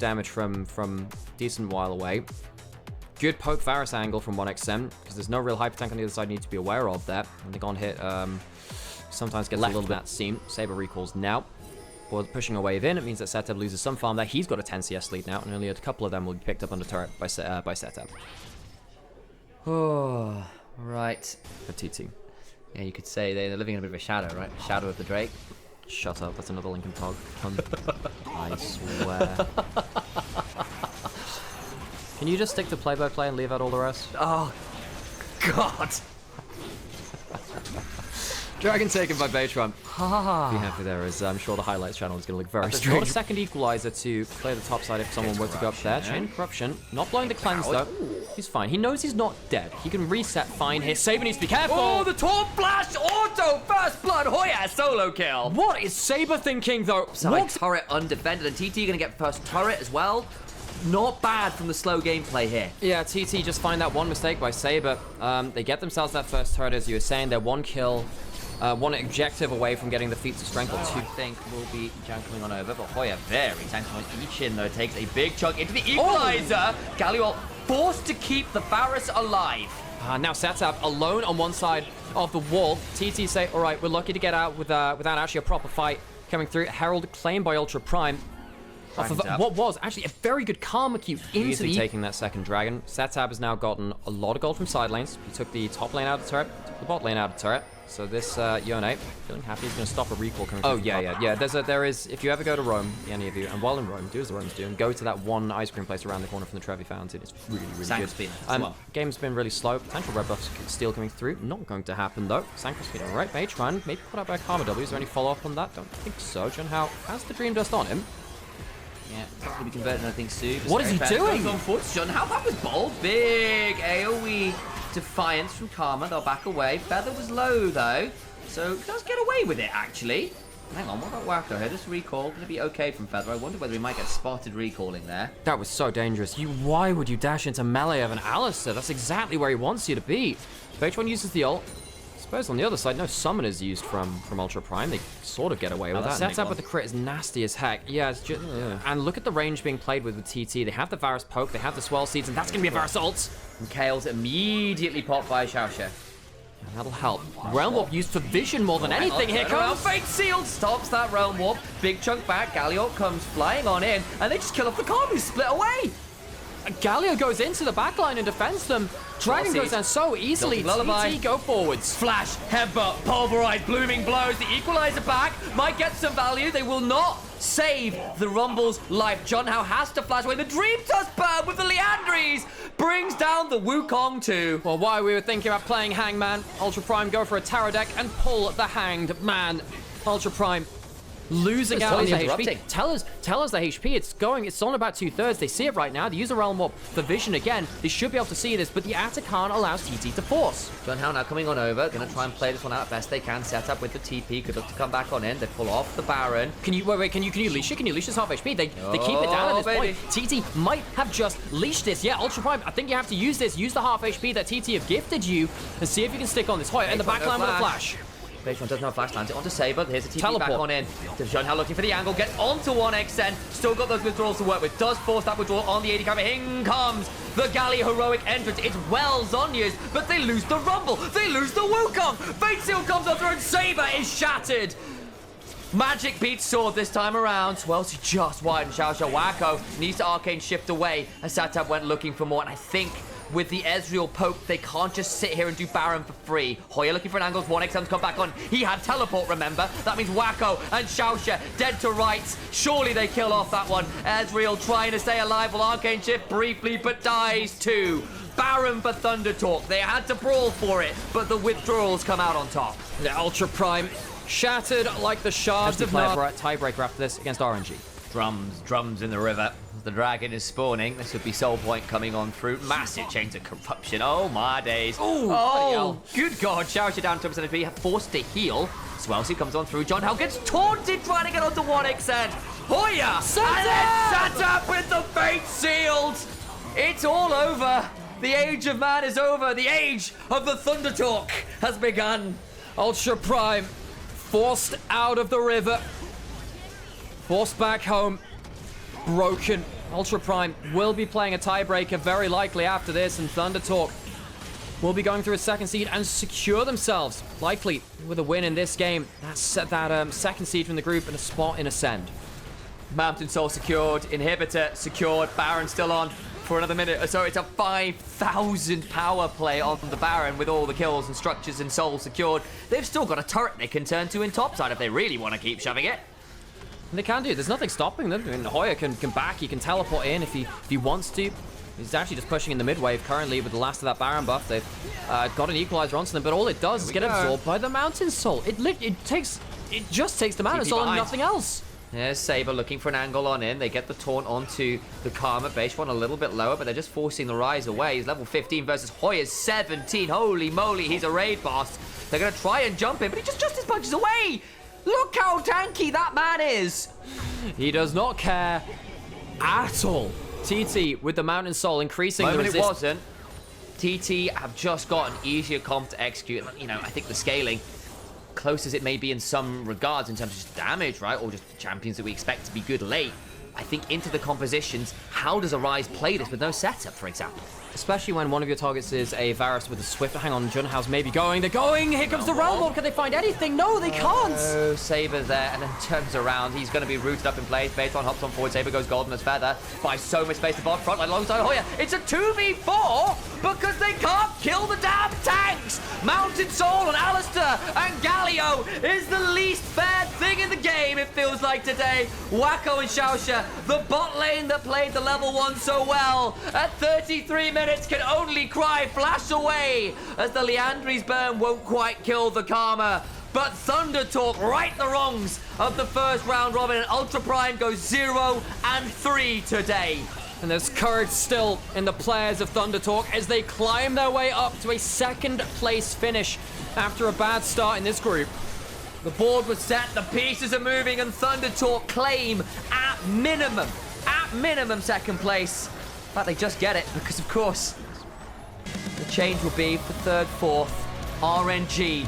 damage from decent while away. Good poke Varus angle from 1xm, because there's no real hyper tank on the other side you need to be aware of that. And the Gon hit sometimes gets left a little bit seam. Saber recalls now. Or pushing a wave in, it means that Setup loses some farm there. He's got a 10 CS lead now, and only a couple of them will be picked up under turret by Setup. Oh, right. For TT. Yeah, you could say they're living in a bit of a shadow, right? Shadow of the Drake. Shut up, that's another Lincoln Tog. I swear. Can you just stick to play-by-play and leave out all the rest? Oh, God. Dragon taken by Baytron. Be happy there, as I'm sure the highlights channel is going to look very strange. Got a second equalizer to clear the top side if someone were to go up there. Chain Corruption. Not blowing the cleanse, though. He's fine. He knows he's not dead. He can reset fine here. Saber needs to be careful. Oh, the Torn Flash Auto! First Blood Hoya solo kill. What is Saber thinking, though? Side turret undefended, and TT going to get first turret as well. Not bad from the slow gameplay here. Yeah, TT just find that one mistake by Saber. They get themselves that first turret, as you were saying. They're one kill. One objective away from getting the feats of strength, or two. I think will be Jan coming on over, but Hoya very tanky on each in though. Takes a big chunk into the equalizer. Galio forced to keep the Varus alive. Now Setup alone on one side of the wall. TT say, all right, we're lucky to get out without actually a proper fight coming through. Herald claimed by Ultra Prime. Off of what was actually a very good karma Q into the... taking that second dragon. Setup has now gotten a lot of gold from side lanes. He took the top lane out of turret, took the bot lane out of turret. So this Yone, feeling happy, he's going to stop a recall coming through. Oh, yeah. There is, if you ever go to Rome, any of you, and while in Rome, do as the Romans do, and go to that one ice cream place around the corner from the Trevi Fountain. It's really, really good. Game's been really slow. Potential red buff steal coming through. Not going to happen, though. Sanko's speed all right. Baytron, maybe put out by a Karma W. Is there any follow-up on that? Don't think so. Junhao has the Dream Dust on him. Yeah, it's not going to be converting anything soon. What is he doing? On foot. Junhao, that was bold. Big AoE defiance from Karma. They'll back away. Feather was low, though. So does get away with it, actually. Hang on, what about Wacko here? This recall going to be okay from Feather. I wonder whether he might get spotted recalling there. That was so dangerous. Why would you dash into melee of an Alistair? That's exactly where he wants you to be. Baytron uses the ult. I suppose on the other side, no summon is used from Ultra Prime. They sort of get away with that. Setup with the crit is nasty as heck. Yeah, it's just... And look at the range being played with TT. They have the Varus poke, they have the Swell Seeds, and that's going to be a Varus ult. And Kale's immediately popped by Xiaoxia. And that'll help. Realm Warp used for vision more than anything. Here comes Fate Sealed, stops that Realm Warp. Big chunk back, Galio comes flying on in, and they just kill off the Karma, who's split away. Galio goes into the backline and defends them. Dragon goes down so easily. TT go forwards. Flash, headbutt, pulverize, blooming blows. The equalizer back might get some value. They will not save the Rumble's life. Junhao has to flash away. The Dream Dust burn with the Leandries brings down the Wukong too. Well, while we were thinking about playing Hangman, Ultra Prime go for a Tarot deck and pull the Hanged Man. Ultra Prime losing out on the HP. Tell us the HP. It's on about 2/3. They see it right now. They use a Realm Warp for vision again. They should be able to see this, but the Atakan allows TT to force. Junhao now coming on over. Gonna try and play this one out best they can. Set up with the TP. Could look to come back on in. They pull off the Baron. Can you wait? Can you leash it? Can you leash this half HP? They keep it down at this point. TT might have just leashed this. Yeah, Ultra Prime. I think you have to use this. Use the half HP that TT have gifted you, and see if you can stick on this. Hoya in the backline with a flash. Baytron doesn't have flash, lands it onto Saber. Here's a TP back on in. Junhao looking for the angle, gets onto 1xn. Still got those withdrawals to work with. Does force that withdrawal on the AD carry. In comes the Galley heroic entrance. It's well Zhonya's, but they lose the Rumble. They lose the Wukong. Fate Seal comes on through and Saber is shattered. Magic beats Sword this time around. Swellsy just wide and Xiaoxia. Wacko needs to Arcane shift away. And Satab went looking for more, and I think with the Ezreal poke, they can't just sit here and do Baron for free. Hoya looking for an angle. 1xm to come back on. He had teleport, remember? That means Wacko and Xiaoxia dead to rights. Surely they kill off that one. Ezreal trying to stay alive. Will Arcane shift briefly, but dies too. Baron for Thunder Talk. They had to brawl for it, but the withdrawals come out on top. The Ultra Prime shattered like the shards of Nard. Tiebreaker after this against RNG. Drums in the river. The dragon is spawning. This would be Soul Point coming on through. Massive chains of corruption. Oh my days. Oh, good God. Xiaoxia down to 10% HP. Forced to heal. Swellsy comes on through. Junhao gets taunted trying to get onto 1xn. Hoya! And then Setup with the Fate Sealed. It's all over. The age of man is over. The age of the Thunder Talk has begun. Ultra Prime forced out of the river. Forced back home. Broken. Ultra Prime will be playing a tiebreaker very likely after this, and Thunder Talk will be going through a second seed and secure themselves, likely with a win in this game. That's that second seed from the group and a spot in Ascend. Mountain Soul secured, Inhibitor secured, Baron still on for another minute. So it's a 5,000 power play on the Baron with all the kills and structures and Soul secured. They've still got a turret they can turn to in topside if they really want to keep shoving it. And they can do. There's nothing stopping them. I mean, Hoya can back. He can teleport in if he wants to. He's actually just pushing in the mid wave currently with the last of that Baron buff. They've got an equalizer onto them, but all it does is get absorbed by the Mountain Soul. It just takes the Mountain Soul and nothing else. There's Saber looking for an angle on in. They get the taunt onto the Karma. Base one a little bit lower, but they're just forcing the Rise away. He's level 15 versus Hoya's 17. Holy moly, he's a raid boss. They're going to try and jump in, but he just as punches away. Look how tanky that man is. He does not care at all. TT with the Mountain Soul increasing the resistance. It wasn't. TT have just got an easier comp to execute. You know, I think the scaling, close as it may be in some regards in terms of just damage, right? Or just champions that we expect to be good late. I think into the compositions, how does Arise play this with no setup, for example? Especially when one of your targets is a Varus with a Swift. Hang on, Junhao's maybe going. They're going! Here comes the Realm Orb. Can they find anything? No, they can't! Oh, Saber's there and then turns around. He's going to be rooted up in place. Baitron hops on forward. Saber goes golden as feather. Buys so much space to bot front line alongside Hoya. It's a 2v4 because they can't kill the damn tanks! Mountain Soul and Alistair and Galio is the least fair thing in the game, it feels like today. Wacko and Shaosha, the bot lane that played the level 1 so well, at 33 minutes can only cry flash away as the Liandry's burn won't quite kill the Karma. But Thunder Talk right the wrongs of the first round robin, and Ultra Prime goes 0-3 today. And there's courage still in the players of Thunder Talk as they climb their way up to a second place finish after a bad start in this group. The board was set, the pieces are moving, and Thunder Talk claim at minimum second place. But they just get it because, of course, the change will be for third, fourth, RNG